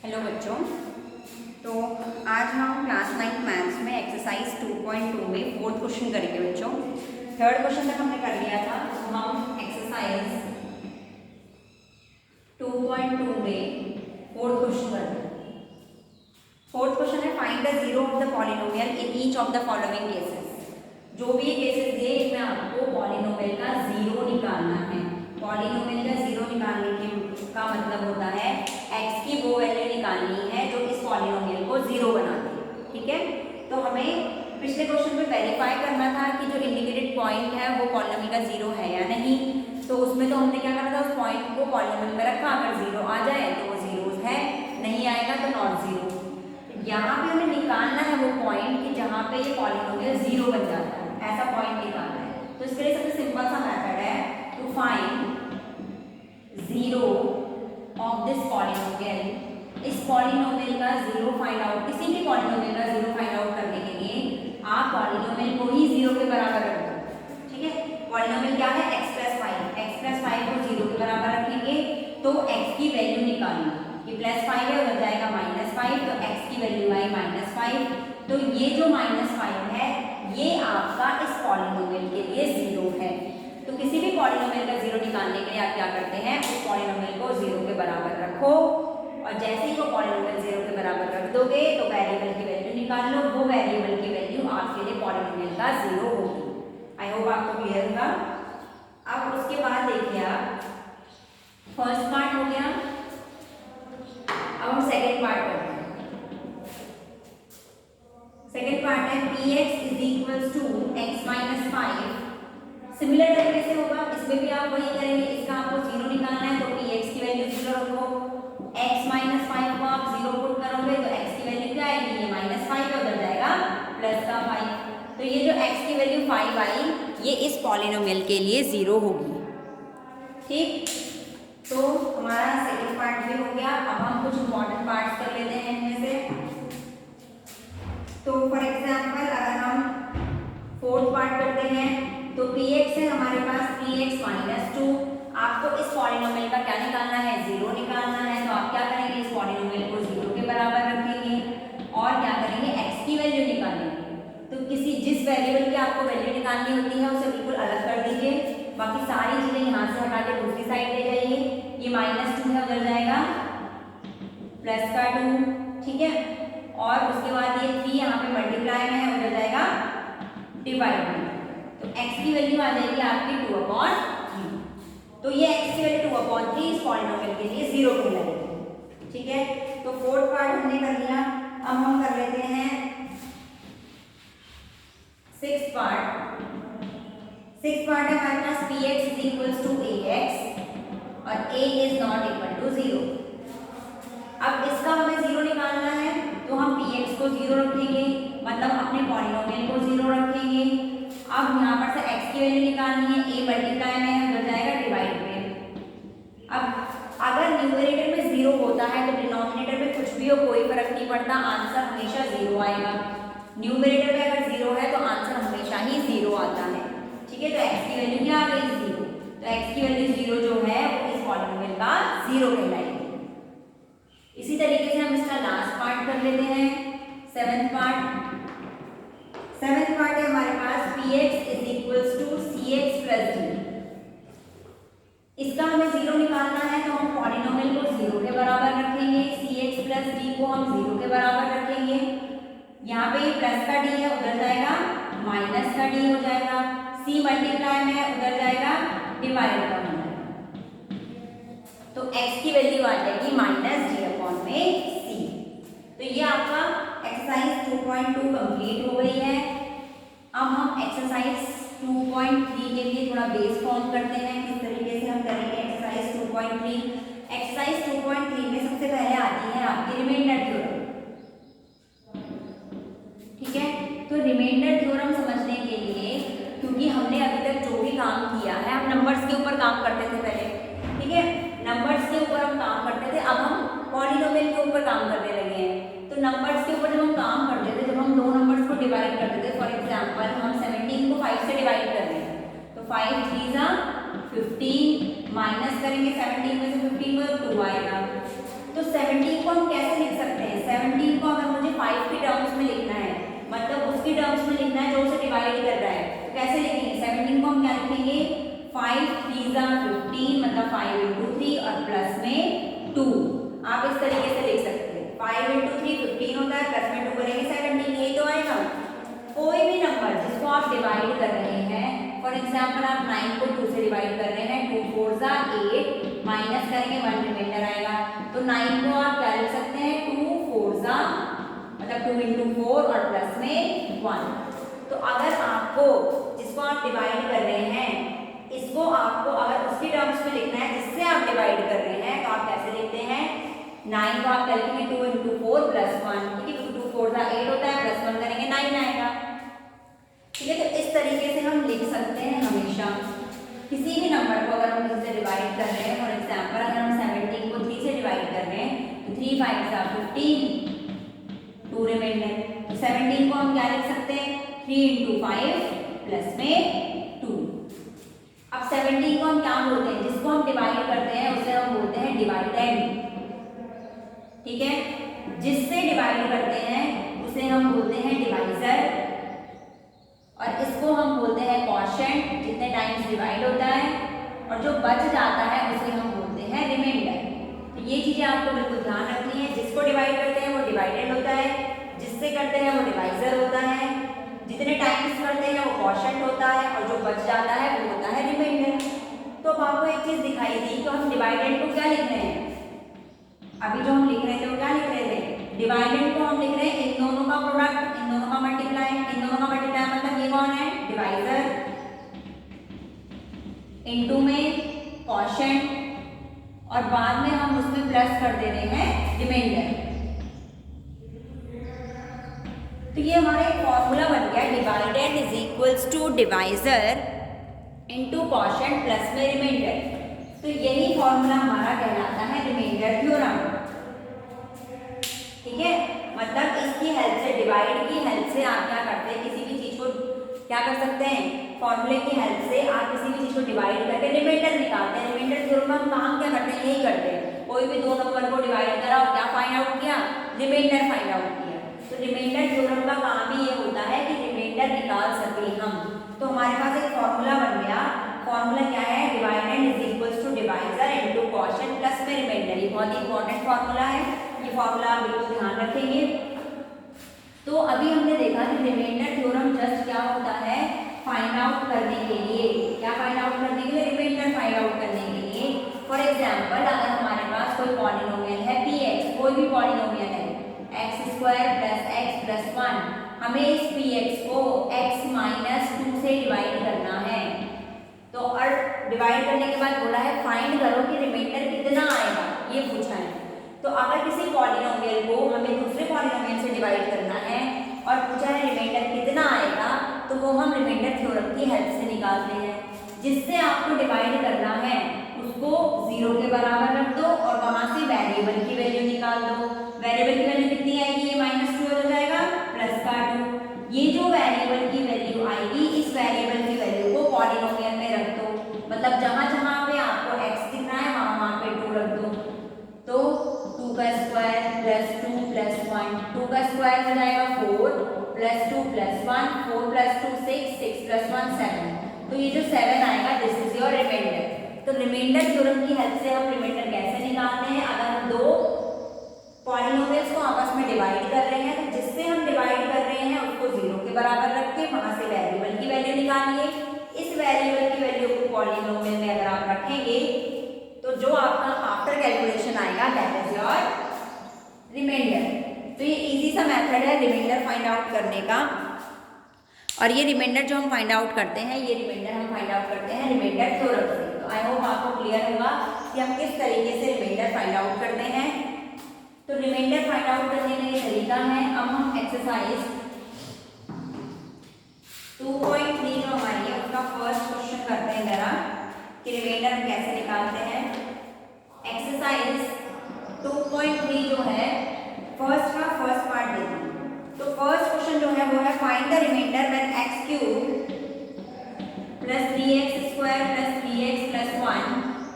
Hello बच्चों। तो आज हम क्लास 9 मैथ्स में एक्सरसाइज 2.2 में फोर्थ क्वेश्चन करेंगे बच्चों। थर्ड क्वेश्चन तक हमने कर लिया था, तो हम एक्सरसाइज 2.2 में फोर्थ क्वेश्चन करते हैं। फोर्थ क्वेश्चन है find the zero of the polynomial in each of the following cases. जो भी केसेस दिए इसमें आपको पॉलिनोमियल का जीरो निकालना है। पॉलिनोमियल का जीरो निकालने का मतलब होता है x की वो वैल्यू निकालनी है जो इस पॉलिनोमियल को जीरो बनाती है। ठीक है, तो हमें पिछले क्वेश्चन में वेरीफाई करना था कि जो इंडिकेटेड पॉइंट है वो पॉलिनोमियल का जीरो है या नहीं। तो उसमें तो हमने क्या करना था, उस पॉइंट को पॉलिनोमियल में रखा, अगर जीरो आ जाए तो वो जीरो है, नहीं आएगा तो नॉट जीरो। यहाँ पे हमें निकालना है वो पॉइंट कि जहाँ पे ये पॉलिनोमियल जीरो बन जाता है, ऐसा पॉइंट निकालना है। तो इसके लिए सबसे सिंपल सा मेथड है to find zero of this polynomial. इस पॉलिनोमियल का जीरो फाइंड आउट, किसी भी पॉलिनोमियल का जीरो फाइंड आउट करने के लिए आप पॉलिनोमियल को ही जीरो के बराबर रख दो। ठीक है, पॉलिनोमियल क्या है, x प्लस 5। x प्लस 5 को जीरो के बराबर रखेंगे तो x की वैल्यू निकालनी, ये प्लस 5 है उधर जाएगा -5, तो x की वैल्यू आई -5। तो ये जो -5 है ये आपका इस पॉलिनोमियल के लिए जीरो है। तो किसी भी पॉलिनोमियल का जीरो निकालने के लिए आप क्या करते हैं, उस पॉलिनोमियल को जीरो के बराबर रखो और जैसे ही वो पॉलिनोमियल जीरो के बराबर रख दोगे तो वेरिएबल की वैल्यू निकाल लो। वो वेरिएबल की वैल्यू आपके लिए पॉलिनोमियल का जीरो होगी। आई होप आपको क्लियर होगा। अब उसके बाद देखिए आप, फर्स्ट पार्ट हो गया, अब हम सेकेंड पार्ट करते हैं। सेकेंड पार्ट है px is equals to x minus 5। Similar तरीके से होगा, इसमें भी आप वही करेंगे, इसका आपको जीरो निकालना है तो px की वैल्यू जीरो रखो, x माइनस 5 को आप जीरो पुट करोगे तो x की वैल्यू क्या आएगी, ये -5 है उधर जाएगा प्लस का 5। तो ये जो x की वैल्यू 5 आई ये इस पॉलिनोमियल के लिए जीरो होगी। ठीक, तो हमारा सेकंड पार्ट भी हो गया। अब हम कुछ इंपॉर्टेंट पार्ट्स कर लेते हैं इनमें से। तो फॉर एग्जांपल अगर हम फोर्थ पार्ट करते हैं तो px है हमारे पास px माइनस 2। आपको इस पॉलिनोमियल का क्या निकालना है, जीरो निकालना है। तो आप क्या करेंगे, इस पॉलिनोमियल को जीरो के बराबर रखेंगे और क्या करेंगे, x की वैल्यू निकालेंगे। तो किसी जिस वेरिएबल की आपको वैल्यू निकालनी होती है उसे बिल्कुल अलग कर दीजिए, बाकी सारी चीजें यहाँ से हटा के दूसरी साइड ले जाइए। ये -2 है उधर जाएगा प्लस का 2। ठीक है, और उसके बाद ये 3 यहाँ पे मल्टीप्लाई में है उधर जाएगा डिवाइड में। तो x की वैल्यू आ जाएगी आपकी 2/3। तो ये x की वैल्यू 2/3 इस पॉलिनोमियल के लिए जीरो कहलाएगी। ठीक है, तो फोर्थ पार्ट हमने कर लिया। अब हम कर लेते हैं सिक्स्थ पार्ट। सिक्स्थ पार्ट है हमारे पास px is equals to ax और a is not equal to 0। अब इसका हमें जीरो निकालना है तो हम px को जीरो रखेंगे, मतलब अपने पॉलिनोमियल को जीरो रखेंगे। अब यहाँ पर से x की वैल्यू निकालनी है, a मल्टीप्लाई में है उधर जाएगा डिवाइड में। अब अगर न्यूमरेटर में जीरो होता है तो डिनोमिनेटर में कुछ भी हो कोई फर्क नहीं पड़ता, आंसर हमेशा जीरो आएगा। न्यूमरेटर में अगर जीरो है तो आंसर हमेशा ही जीरो आता है। ठीक है, तो x की वैल्यू क्या आ गई, जीरो। तो x की वैल्यू जीरो जो है वो इस पॉलिनोमियल का जीरो कहलाएगी। इसी तरीके से हम इसका लास्ट पार्ट कर लेते हैं, सेवेंथ पार्ट। सेवेंथ पार्ट है हमारे पास px is equals to cx plus d। इसका हमें जीरो निकालना है तो हम पॉलिनोमियल को जीरो के बराबर रखेंगे, cx प्लस d को हम जीरो के बराबर रखेंगे। यहाँ पे प्लस का d है उधर जाएगा माइनस का d हो जाएगा, c मल्टीप्लाई में उधर जाएगा डिवाइड का होना। तो x की वैल्यू आ जाएगी -d/c। तो ये आपका एक्सरसाइज 2.2 कंप्लीट हो गई है। अब हम एक्सरसाइज 2.3 के लिए थोड़ा बेस फॉर्म करते हैं, किस तरीके से हम करेंगे एक्सरसाइज 2.3। एक्सरसाइज 2.3 में सबसे पहले आती है आपकी रिमाइंडर थ्योरम। ठीक है, तो रिमाइंडर थ्योरम समझने के लिए, क्योंकि हमने अभी तक जो भी काम किया है, हम नंबर्स के ऊपर काम करते थे पहले। ठीक है, नंबर्स के ऊपर हम काम करते थे, अब हम पॉलिनोमियल के ऊपर काम करने लगे हैं। तो नंबर्स के ऊपर जब हम काम करते थे, जब हम दो नंबर्स को डिवाइड करते थे, फॉर एग्जांपल हम 17 को 5 से डिवाइड कर रहे हैं तो 5 3 जा 15, माइनस करेंगे 17 में से 15 में तो 2 आएगा। तो 17 को हम कैसे लिख सकते हैं? 17 को अगर मुझे 5 की टर्म्स में लिखना है, मतलब उसकी टर्म्स में लिखना है जो उसे डिवाइड कर रहा है, तो कैसे लिखेंगे? 17 को हम क्या लिखेंगे? 5 3 जा 15, मतलब 5 into 3 और प्लस में 2। आप इस तरीके से लिख सकते हैं। 5 into 3 15 होता है, प्लस में 2 करेंगे 17, यही तो आएगा। कोई भी नंबर जिसको आप डिवाइड कर रहे हैं, फॉर एग्जाम्पल आप 9 को 2 से डिवाइड कर रहे हैं, 2 4 जा 8, माइनस करेंगे 1 रिमाइंडर आएगा, तो 9 को आप क्या लिख सकते हैं? 2 4 जा, मतलब 2 into 4 और प्लस में 1। तो अगर आपको जिसको आप डिवाइड कर रहे हैं, इसको आपको अगर उसकी टर्म्स में लिखना है जिससे आप डिवाइड कर रहे हैं, तो आप कैसे लिखते हैं? 9 को आप क्या लिखेंगे? 2 into 4 प्लस 1, ठीक है, 2 4 जा 8 होता है, प्लस 1 करेंगे 9 आएगा, ठीक है। तो इस तरीके से हम लिख सकते हैं हमेशा किसी भी नंबर को अगर हम इससे डिवाइड कर रहे हैं। फॉर एग्जाम्पल अगर हम 17 को 3 से डिवाइड कर रहे हैं, तो 3 5 जा 15, 2 रिमाइंडर, तो 17 को हम क्या लिख सकते हैं? 3 into 5 प्लस में 2। अब 17 को हम क्या बोलते हैं? जिसको हम डिवाइड करते हैं उसे हम बोलते हैं डिवाइडेंड, ठीक है। जिससे डिवाइड करते हैं उसे हम बोलते हैं डिवाइजर, और इसको हम बोलते हैं क्वोशिएंट, जितने टाइम्स डिवाइड होता है, और जो बच जाता है उसे हम बोलते हैं रिमाइंडर। तो ये चीजें आपको बिल्कुल ध्यान रखनी है। जिसको डिवाइड करते हैं वो डिवाइडेंड होता है, जिससे करते हैं वो डिवाइजर होता है, जितने टाइम्स करते हैं वो क्वोशिएंट होता है, और जो बच जाता है वो होता है रिमाइंडर। तो अब आपको एक चीज दिखाई दी, तो हम डिवाइडेंड को क्या लिख रहे हैं? अभी जो हम लिख रहे थे वो क्या लिख रहे थे? डिवाइडेंड को हम लिख रहे हैं इन दोनों का प्रोडक्ट, इन दोनों का मल्टीप्लाई, इन दोनों का मल्टीप्लाई मतलब ये कौन है? डिवाइजर, इनटू में क्वोशिएंट, और बाद में हम उसमें प्लस कर दे रहे हैं रिमाइंडर। तो ये हमारा एक फॉर्मूला बन गया, dividend is equals to divisor into quotient plus में रिमाइंडर। तो यही फॉर्मूला हमारा कहलाता है रिमाइंडर थ्योरम, ठीक है। मतलब इसकी हेल्प से, डिवाइड की हेल्प से आप क्या करते हैं? किसी भी चीज को क्या कर सकते हैं? फॉर्मूले की हेल्प से आप किसी भी चीज को डिवाइड करके रिमाइंडर निकालते हैं। रिमाइंडर थ्योरम में हम काम क्या करते हैं? यही करते हैं। कोई भी दो नंबर को डिवाइड करा और क्या फाइंड आउट किया? रिमाइंडर फाइंड आउट किया। तो रिमाइंडर थ्योरम का काम ही ये होता है कि रिमाइंडर निकाल सके हम। तो हमारे पास एक फॉर्मूला बन गया। फॉर्मूला क्या है? Dividend is equals to divisor into quotient plus में रिमाइंडर। ये बहुत इंपॉर्टेंट फॉर्मूला है, ये फॉर्मूला आप बिल्कुल ध्यान रखेंगे। तो अभी हमने देखा कि रिमाइंडर थ्योरम जस्ट क्या होता है? फाइंड आउट करने के लिए, क्या फाइंड आउट करने के लिए? रिमाइंडर फाइंड आउट करने के लिए। फॉर एग्जाम्पल अगर हमारे पास कोई पॉलिनोमियल है px, कोई भी पॉलिनोमियल है x² प्लस x प्लस 1, हमें इस px को x माइनस 2 से डिवाइड करना है। तो और डिवाइड करने के बाद बोला है फाइंड करो कि रिमाइंडर कितना आएगा, ये पूछा है। तो अगर किसी पॉलिनोमियल को हमें दूसरे पॉलिनोमियल से डिवाइड करना है और पूछा है रिमाइंडर कितना आएगा, तो वो हम रिमाइंडर थ्योरम की हेल्प से निकालते हैं। जिससे आपको डिवाइड करना है उसको 0 के बराबर रख दो और वहां से वेरिएबल की वैल्यू निकाल दो। वेरिएबल की वैल्यू कितनी आएगी? ये -2 हो जाएगा प्लस का 2। ये जो वेरिएबल की वैल्यू आएगी, इस वेरिएबल की वैल्यू को पॉलिनोमियल में रख दो। मतलब जहां जहां पे आपको x दिखना है वहां पे 2 रख दो। तो 2 का स्क्वायर प्लस 2 प्लस 1, 2 का स्क्वायर हो जाएगा 4 प्लस 2 प्लस 1, 4 प्लस 2 6, 6 प्लस 1 7। तो ये जो 7 आएगा दिस इज योर रिमाइंडर। तो रिमाइंडर थ्योरम की हेल्प से हम रिमाइंडर कैसे निकालते हैं? अगर हम दो पॉलिनोमियल्स को आपस में डिवाइड कर रहे हैं, तो जिससे हम डिवाइड कर रहे हैं उसको 0 के बराबर रख के वहां से वेरिएबल की वैल्यू निकालिए। इस वेरिएबल की वैल्यू को पॉलिनोमियल में अगर आप रखेंगे तो जो आपका आफ्टर कैलकुलेशन आएगा दैट इज योर रिमाइंडर। तो ये इजी सा मेथड है रिमाइंडर फाइंड आउट करने का। और ये रिमाइंडर जो हम फाइंड आउट करते हैं, ये रिमाइंडर हम फाइंड आउट करते हैं रिमाइंडर थ्योरम से। तो आई होप आपको क्लियर होगा कि हम किस तरीके से रिमाइंडर फाइंड आउट करते हैं। तो रिमाइंडर फाइंड आउट करने का ये तरीका है। अब हम एक्सरसाइज 2.3 जो हमारी है उसका फर्स्ट क्वेश्चन करते हैं जरा, कि रिमाइंडर हम कैसे निकालते हैं। एक्सरसाइज 2.3 जो है फर्स्ट का फर्स्ट पार्ट देखते हैं। तो फर्स्ट क्वेश्चन जो है वो है find the remainder when x³ plus 3x² plus 3x plus 1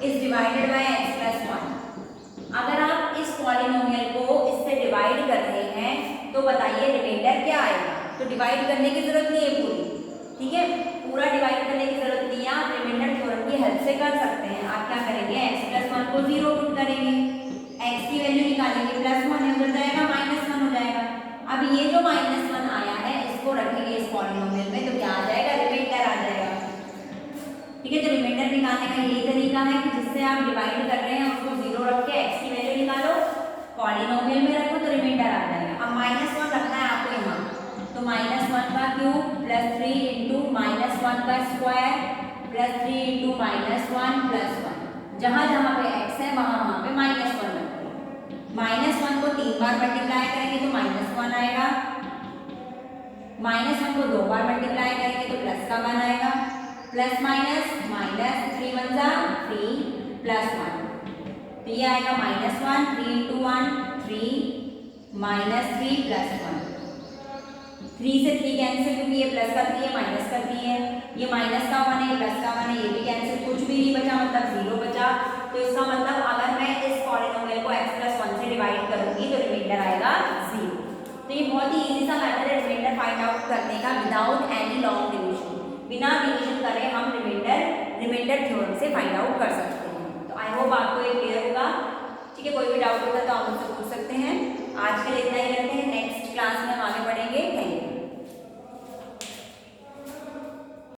is divided by x plus 1। अगर आप इस हैं तो बताइए रिमाइंडर क्या आएगा। तो डिवाइड करने की जरूरत नहीं है पूरी, ठीक है, पूरा डिवाइड करने की जरूरत नहीं है, आप रिमाइंडर थ्योरम की हेल्प से कर सकते हैं। आप क्या करेंगे, x+1 को 0 पुट करेंगे, x की वैल्यू निकालेंगे, +1 है उधर जाएगा, -1 हो जाएगा। अब ये जो -1 आया है इसको रखेंगे इस पॉलिनोमियल में, तो क्या आ जाएगा, रिमाइंडर आ जाएगा। ठीक है, तो रिमाइंडर निकालने का यही तरीका है कि जिससे आप डिवाइड कर रहे हैं उसको 0 रख के x की वैल्यू निकालो, पॉलिनोमियल में रखो तो रिमाइंडर आ जाएगा। अब -1 रखना है आपको यहाँ, तो -1 का क्यूब +3 इंटू -1 का स्क्वायर +3 इंटू -1 +1, जहाँ जहाँ पे x है वहाँ पे -1 रखो। -1 को 3 बार मल्टीप्लाई करेंगे तो -1 आएगा, -1 को 2 बार मल्टीप्लाई करेंगे तो प्लस का 1 आएगा, प्लस माइनस माइनस 3 1 जा 3 +1, तो ये आएगा -1, 3 इंटू 1 3 -3 +1, 3 से 3 कैंसिल क्योंकि ये प्लस का 3 है माइनस का 3 है, ये माइनस का 1 है ये प्लस का 1 है, ये भी कैंसिल, कुछ भी नहीं बचा मतलब 0 बचा। तो इसका मतलब अगर मैं इस पॉलिनोमियल को x+1 से डिवाइड करूंगी तो रिमाइंडर आएगा 0। तो ये बहुत ही इजी सा मेथड है रिमाइंडर फाइंड आउट करने का विदाउट एनी लॉन्ग डिवीजन, बिना डिवीजन करे हम रिमाइंडर थ्योरम से फाइंड आउट कर सकते हैं। तो आई होप आपको ये क्लियर होगा। ठीक है, कोई भी डाउट होगा तो आप मुझसे पूछ सकते हैं। आज के लिए इतना ही रखते हैं।